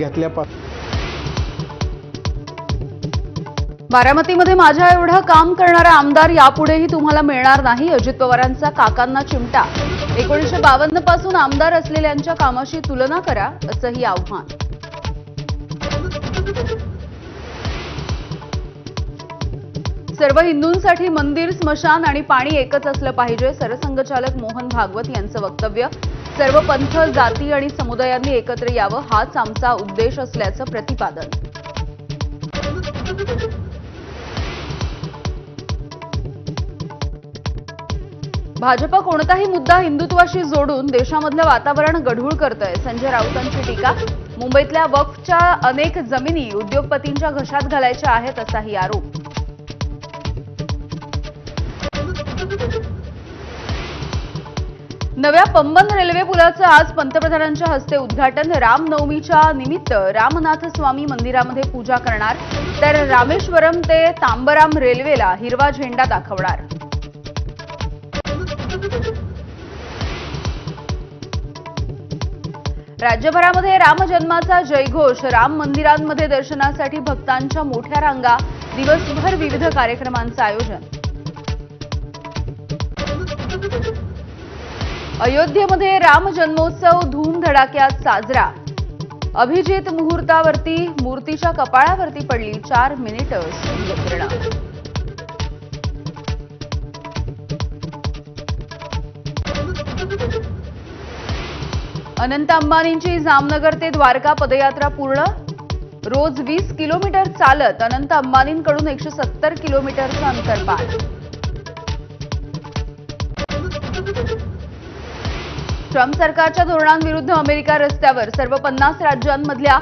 घेतल्यापासून बारामतीमध्ये माझ्या एवढं काम करणारा आमदार यापुढेही तुम्हाला मिळणार नाही. अजित पवारांचा काकांना चिमटा. 1952 पासून आमदार असलेल्यांच्या कामाशी तुलना करा, असंही आव्हान. सर्व हिंदूंसाठी मंदिर, स्मशान आणि पाणी एकच असलं पाहिजे. सरसंघचालक मोहन भागवत यांचं वक्तव्य. सर्व पंथ, जाती आणि समुदायांनी एकत्र यावं, हाच आमचा उद्देश असल्याचं प्रतिपादन. भाजप कोणताही मुद्दा हिंदुत्वाशी जोडून देशामधलं वातावरण गढूळ करतंय. संजय राऊतांची टीका. मुंबईतल्या वक्फच्या अनेक जमिनी उद्योगपतींच्या घशात घालायच्या आहेत, असाही आरोप. नव्या पंबन रेल्वे पुलाचं आज पंतप्रधानांच्या हस्ते उद्घाटन. रामनवमीच्या निमित्त रामनाथ स्वामी मंदिरामध्ये पूजा करणार, तर रामेश्वरम ते तांबराम रेल्वेला हिरवा झेंडा दाखवणार. राज्यभरामध्ये रामजन्माचा जयघोष. राम मंदिरांमध्ये दर्शनासाठी भक्तांच्या मोठ्या रांगा. दिवसभर विविध कार्यक्रमांचं आयोजन. अयोध्येमध्ये राम जन्मोत्सव धूमधडाक्यात साजरा. अभिजित मुहूर्तावरती मूर्तीच्या कपाळावरती पडली 4 मिनिटं सूर्यकिरणं. अनंत अंबानींची जामनगर ते द्वारका पदयात्रा पूर्ण. रोज 20 किलोमीटर चालत अनंत अंबानींकडून 170 किलोमीटरचं अंतर पार. ट्रम्प सरकारच्या धोरणांविरुद्ध अमेरिका रस्त्यावर. सर्व 50 राज्यांमधल्या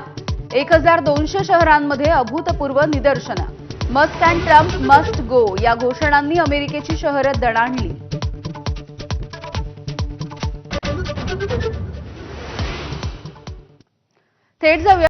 1200 शहरांमध्ये अभूतपूर्व निदर्शनं. Musk and Trump must go या घोषणांनी अमेरिकेची शहरं दणाणली. थेट जाऊया